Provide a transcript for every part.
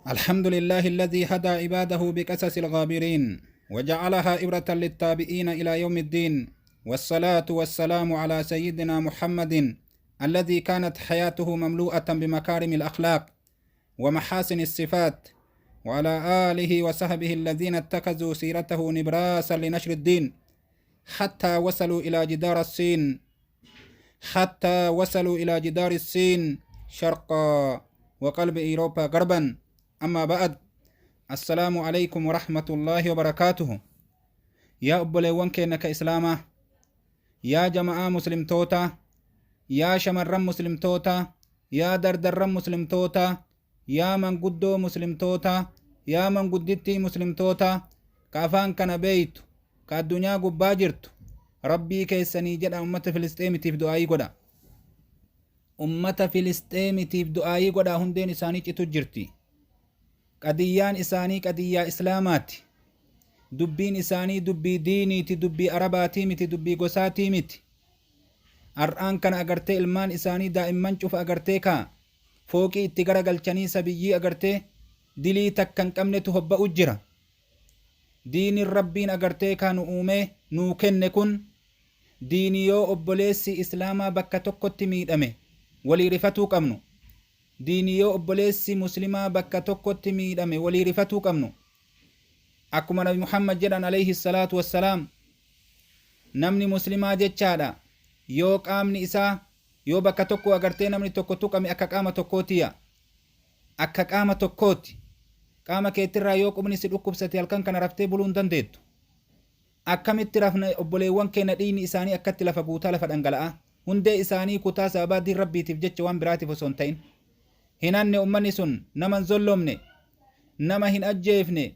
الحمد لله الذي هدى عباده بقصص الغابرين وجعلها إبرة للتابعين إلى يوم الدين، والصلاة والسلام على سيدنا محمد الذي كانت حياته مملوءة بمكارم الأخلاق ومحاسن الصفات، وعلى آله وصحبه الذين اتخذوا سيرته نبراسا لنشر الدين حتى وصلوا إلى جدار الصين شرقا وقلب أوروبا غربا. أما بعد، السلام عليكم ورحمة الله وبركاته. يا أبوليوان كينك إسلاما، يا جماعة مسلم توتا، يا شمرم مسلم توتا، يا دردرم مسلم توتا، يا من قدو مسلم توتا، يا من قدتي مسلم توتا، كافان كان بيت كالدنيا قباجرت ربي كيساني جد أمة فلسطين تيف دعائي قدا، أمة فلسطين تيف دعائي قدا هندين إساني تجرتي. قديان إساني قديا إسلامات، دبين إساني دبي ديني تي دبي عرباتي متي دبي قساتي متي. الآن كان أغرتي المان إساني دائما شوف أغرتيكا فوقي اتقرق الچني سبيي أغرتي دلي تكن كمنتو هبا أجرا دين الربين أغرتيكا نؤومي نوكن كن دينيو أبوليسي إسلاما بكا تقوتي ميدامي ولي رفتو كمنو دينيو أبوليسي مسلما بكا تقوتي ميدامي ولي رفتو كمنو. أكما نبي محمد جدًا عليه الصلاة والسلام نمني مسلما جتشادا yoo qaamni isaa yoo bakka tokko agartee namni tokko tuqame akka qaama tokkootiya, akka qaama tokkooti. Qaama keetirraa yoo qubni si dhukkubsate halkan kana raftee buluu hin dandeettu. Akkamitti rafna obboleewwan keenya dhiigni isaanii akkatti lafa guutaa lafa dhangala'a, hundee isaanii kutaa sababaa diin rabbiitiif jecha waan biraatiif osoo hin ta'in. Hinanne ummanni sun nama hin zollomne, nama hin ajjeefne,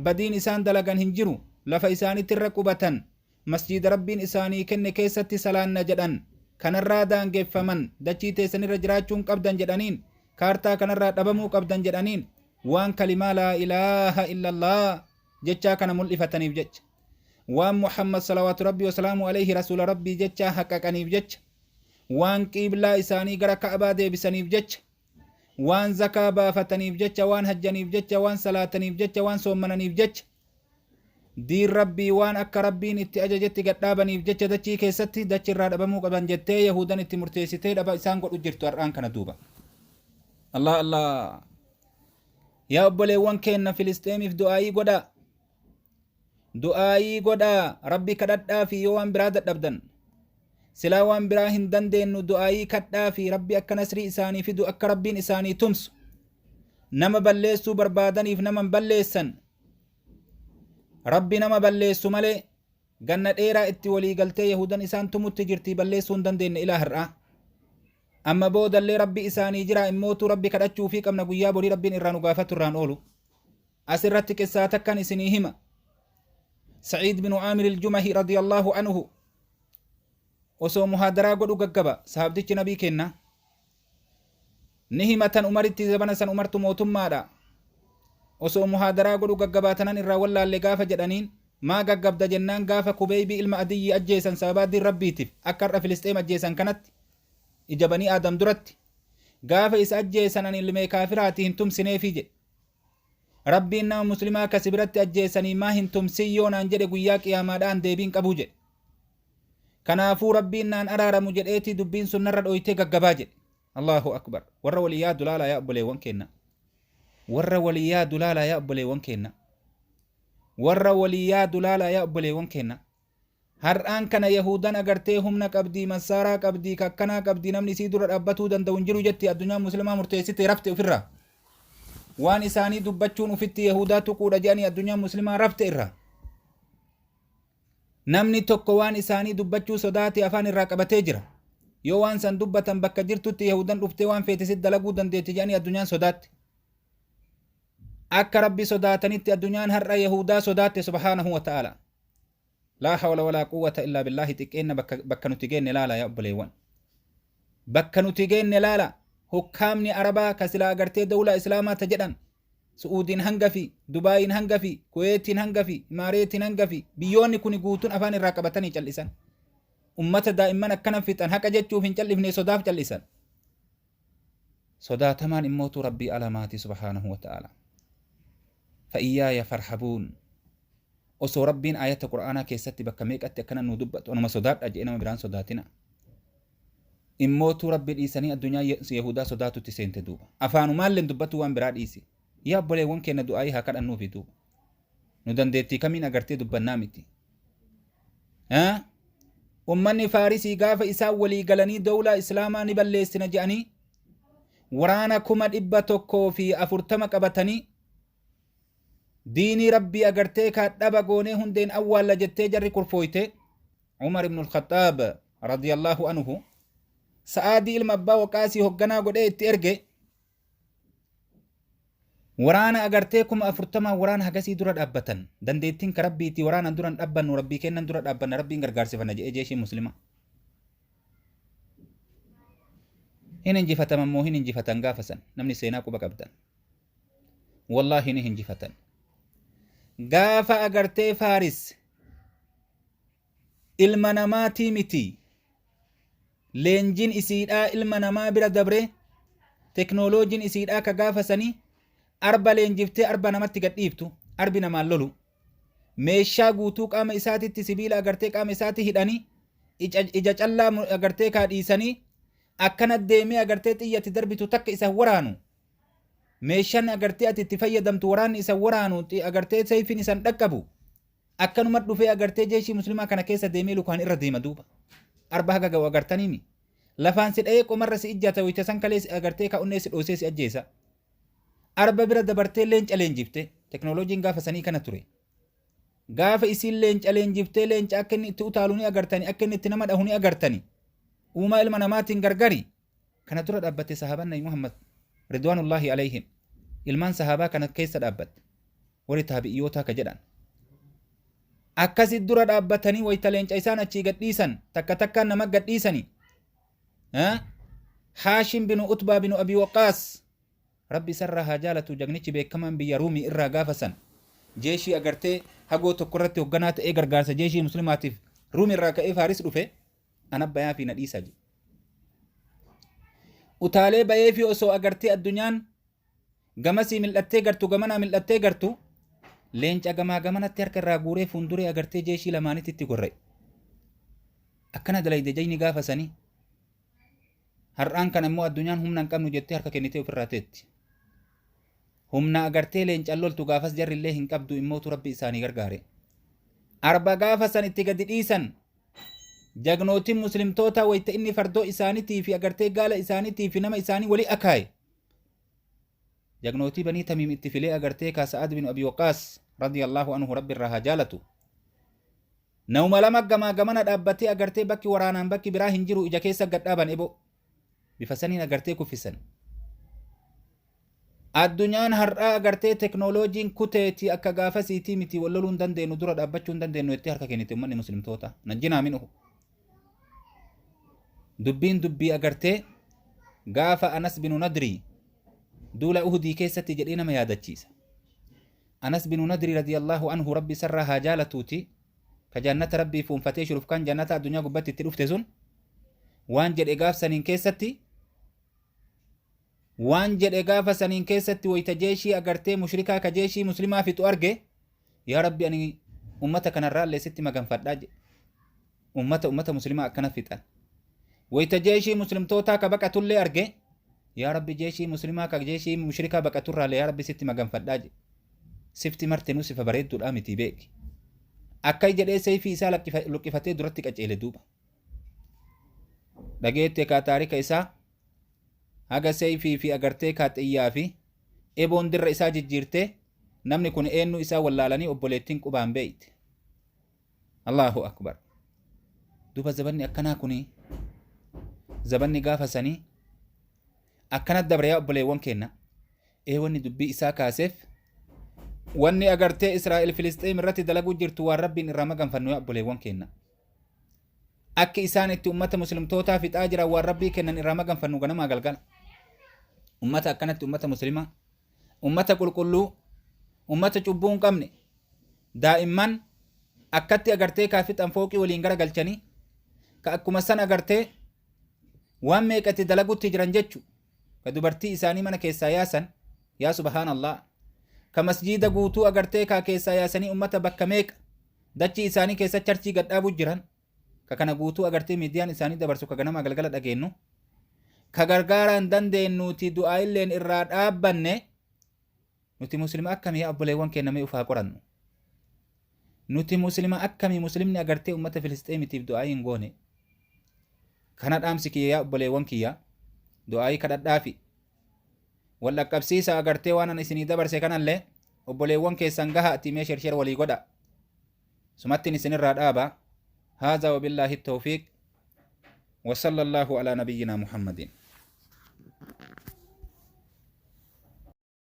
badiin isaan dalagan hin jiru, lafa isaaniitti irra qubatan, masjida rabbiin isaanii kenne keessatti salaanna jedhan, kanarraa daangeffaman, dachii teessanirra jiraachuun qabdan jedhaniin, kaartaa kanarraa dhabamuu qabdan jedhaniin, waan kalimaa laa ilaaha illallah jechaa kana mul'ifataniif jecha, waan Muhammad salawaatu rabbii wasalaamu alayhi rasuula rabbii jechaa haqqaqaniif jecha, waan qiiblaa isaanii gara ka'abaa deebisaniif jecha, waan zakaa baafataniif jecha, waan hajjaniif jecha, waan salaataniif jecha, waan soommananiif jecha, diin rabbii waan akka rabbiin itti ajajetti gadhaabaniif jecha dachii keessatti dachi irraa dhabamuu qaban jettee yahudan itti murteessitee dhaba isaan godhu jirtu har'aan kana duuba. Allah Allah, yaa obboleewwan keenna Filisteemiif du'aayii godhaa, du'aayii godhaa, rabbi kadhadhaa fi yoo waan biraa dadhabdan silaa waan biraa hin dandeenyu du'aayii kadhaa fi rabbi akka nasrii isaanii fidu, akka rabbiin isaanii tumsu. Nama balleessuu barbaadaniif nama balleessan, rabbi nama balleessu malee ganna dheeraa itti walii galtee yahudan isaan tumutti jirti balleessuu hin dandeenye ilaa har'aa. Amma boodallee rabbi isaanii jira, immootu rabbi kadhachuu fi qabna guyyaa borii rabbiin irraa nu gaafatu irraan oolu. Asirratti qissaa takkan isinii hima. Sa'iid bin Aamir al-Jumahi radiyallahu anhu osoo muhaadaraa godhu gaggaba sahabdichi nabii kenna ni himatan umaritti zabana san umartu mootummaadha. osoo muhaadaraa godhu gaggabaatanan irraa wallaalle gaafa jedhaniin maa gaggabda jennaan gaafa Kubaybii ilma Adiyyi ajjeesan sababaa diin rabbiitiif akka har'a Filisxeem ajjeesan kanatti ija banii Aadam duratti gaafa isa ajjeesan ani ilmee kaafiraati hin tumsineefi jedhe. Rabbiin nama muslimaa kasi biratti ajjeesanii maa hin tumsin yoo naan jedhe guyyaa qiyaamaadhaan deebiin qabu jedhe. Kanaafuu rabbiin naan araaramu jedheeti dubbiin sun narra dhoytee gaggabaa jedhe. Allahu akbar. Warra waliyyaa dulaalaa yaa obboleewwan keenna, warra waliyyaa dulaalaa yaa obboleewwan keenna, warra waliyyaa dulaalaa yaa obboleewwan keenna. Har'aan kana yahudan agartee humna qabdii, masaaraa qabdii, kakkanaa qabdii, namni isii dura dhaabbatuu danda'u hin jiru jetti addunyaa muslimaa murteessite rafte ofirraa. Waan isaanii dubbachuun ufitti yahudaa tuquudha jedhanii addunyaa muslimaa rafte irraa. Namni tokko waan isaanii dubbachuu sodaate afaan irraa qabatee jira. Yoo waan san dubbatan bakka jirtutti yahudan dhuftee waan feetesit dalaguu dandeetti jedhanii addunyaan sodaatti. Akka rabbi sodaatanitti addunyaan har'a yahudaa sodaatte subhaanahu wa ta'ala. Laa hawla walaa quwwata illaa billaahi. Xiqqeenna bakka nuti geenne laala yaa obboleewwan, bakka nuti geenne laala. Hukkaamni arabaa ka silaa agartee dawlaa islaamaa ta jedhan Su'uudiin hangafi, Dubaayiin hangafi, Kuweetiin hangafi, Imaareetiin hangafi, biyyoonni kun guutuun afaan irraa qabatanii cal'isan. Ummata daa'imman akkanan fixan haqa jechuuf hin callifne sodaaf cal'isan. صداتمان إموت ربي ألماتي سبحانه وتعالى فإياي فرحبون وسو ربين آيات القرآن كيستي بكميك أتكنا ندبت ونما صدات أجئنا مبران صداتنا إموت ربي الإيساني الدنيا يهودا صداتو تسين تدوبا أفانو مال لن دبتو وان براد إيسي يا بولي وانكي ندعاي هكذا أنو في دوبا ندن ديتي كمين أغرتي دبا نامتي أمني فارسي غافة إساء ولي غلني دولة إسلاما نباليسنا جاني ورانا كما إبتوكو في أفرتمك أبتني ديني ربي أغرتي كاتبا قوني هندين أول لجتي جري كرفويتي عمر بن الخطاب رضي الله عنه سعادي المبا وقاسي هقنا قد اترقي ورانا أغرتيكم أفرتما ورانا هقاسي درد أبتن دنديتين كربيتي ورانا درد أبن وربي كينا درد أبن ربي نغرغار سفنا جيشي مسلمة هنا انجفتا ممو هنا انجفتا غافسا نمني سيناكو بقبدا والله هنا انجفتا غافا أغرتي فارس المناماتي متي لينجين إسيدا المناما برا دبري تكنولوجين إسيدا كغافساني أربا لينجفتي أربا نمتي قد إيبتو أربي نما اللولو ميشا قوتو قام إساتي تسبيلا أغرتي قام إساتي هداني إجاج الله أغرتي كاد إيساني أكنا ديمي أغرتي تياتي دربتو تك إسا ورانو ميشان أغرتي أتتفايا دمتو وران إسا ورانو أغرتي سيفين إسان دكبو أكنا مدو في أغرتي جيشي مسلمة كان كيسا ديمي لكوان إرى ديما دوبا أربا هقا أغرتنيمي لفان سيد أيكو مرة سيجاتا ويتسان كاليس أغرتي كأوني سيد أوسيس أجيسا أربا برا دبرتي لينج ألين جيفتي تكنولوجين غافة ساني كان توري غافة إسي لينج ألين جيفتي لينج أكني تؤتالوني أغرتني أكني تنمد أهوني أغرتني وما المناماتين غرغري كانت ترد أبتي صحابنا محمد رضوان الله عليهم ilmaan sahaabaa kana keessa dhaabbat warri taabi'iyyoota ka jedhan akkasit dura dhaabbatanii wayta leenca isaan achii gadhiisan takka takkaan nama gadhiisani haashim binu utbaa binu abi waqaas rabbi isarraa haa jaalatu jagnichi beekamaan biyya ruumii irraa gaafasan jeeshii agartee hagoo tokko irratti hoogganaa ta'ee gargaarsa jeeshii muslimaatiif ruumii irraa ka'ee faaris dhufe anabbayaa fi nadhiisaa jedhe utaalee bayee fi osoo agartee addunyaan gamasii mil'attee gartu gamanaa mil'attee gartu leenca gamaa gamanatti harka irraa guuree fuunduree agartee jeeshii lamaanitti gorra'e akkana dalayde jayni gaafasanii har'aan kan immoo addunyaan humna hin qabnu jettee harka kennitee ofirraa teetti humna agartee leenca loltu gaafas jarri illee hin qabdu immootu rabbi isaanii gargaare arba gaafasan itti gadi dhiisan jagnootiin muslimtoota wayta inni fardoo isaaniitii fi agartee gaala isaaniitii fi nama isaanii walii akaaye jagnootii banii tamiim itti filee agartee ka sa'ad bin abi waqaas radiyallahu anhu rabbi irraa haa jaalatu nauma lama gamaa gamana dhaabbatee agartee bakki waraanaan bakki biraa hin jiru ija keessa gadhaaban ebo bifa saniin agartee kuffisan addunyaan har'aa agartee teknooloojiin kuteeti akka gaafasiitii miti walloluu hin dandeenyu dura dhaabbachuu hin dandeenyu itti harka kennite ummanni muslimtoota najjinaa minuhu dubbiin dubbii agartee gaafa anas binu nadrii duula uhudii keessatti jedhee nama yaadachiisa anas binu nadrii radiyallahu anhu rabbi sarraa haa jaalatuuti ka jannata rabbii fuunfatee shurufkaan jannata addunyaa gubbatti itti dhufte sun waan jedhe gaaf saniin keessatti waan jedhe gaafa saniin keessatti wayta jeeshii agartee mushrikaa ka jeeshii muslimaa fixu arge yaa rabbi ani ummata kanarraa illee sitti maganfadhaa jedhe ummata muslimaa akkana fixan wayta jeeshii muslimtootaa ka baqatullee arge yaa rabbi jeeshii muslimaa ka jeeshii mushrikaa baqaturraallee yaa rabbi sitti maganfadhaa jedhe sifti martinuu sifa bareedduudhaa miti beeki akkay jedhee sayfii isaa luqqifatee duratti qaceele duuba dhageette kaa taarika isaa haga sayfii fi agartee kaa xiyyaa fi eboon dirra isaa jijjiirtee namni kun eenyu isaa wallaalanii obboleettiin qubaan beeyte allahu akbar duuba zabanni akkanaa kuni zabanni gaafa sanii akkanat dabre yaa obboleewwan kenna wanni dubbii isaa kaaseef wanni agartee Israa'el Filisxeem irratti dalaguu jirtu waan rabbiin irraa maganfannu yaa obboleewwan kenna akka isaan itti ummata muslimtootaa fixaa jiran waan rabbii kennan irraa maganfannu ganamaa galgala ummata akkanatti ummata muslimaa ummata qulqulluu ummata cubbuu hin qabne daa'imman akkatti agartee kaa fixan fooqii waliin gara galchanii ka akkuma san agartee waan meeqatti dalagutti jiran jechu كدبرتي إساني من كيسا ياسن يا سبحان الله كمسجد قوتو أغرتي كا كيسا ياسني أمتا بكميك دچي إساني كيسا چرچي قد أبو جران ككنا قوتو أغرتي ميديان إساني دبرسو كغنما غلغلت أغينو كغرغاران دندين نوتي دعاء لين إراد آباني نوتي مسلم أكمي أبوليوان كينامي أفها قرانو نوتي مسلم أكمي مسلمني أغرتي أمتا فلسطيمي تيب دعاء نغوني كانت أمسكي يا أبوليوان كيا دعاء كدت دافي ولا قبسيسا أغرتي وانا نسيني دبرسي كان اللي أبوليوان كي سنغها تيمي شرشر ولي قدا سمتني نسيني الراد آبا هذا وبالله التوفيق وصلى الله على نبينا محمد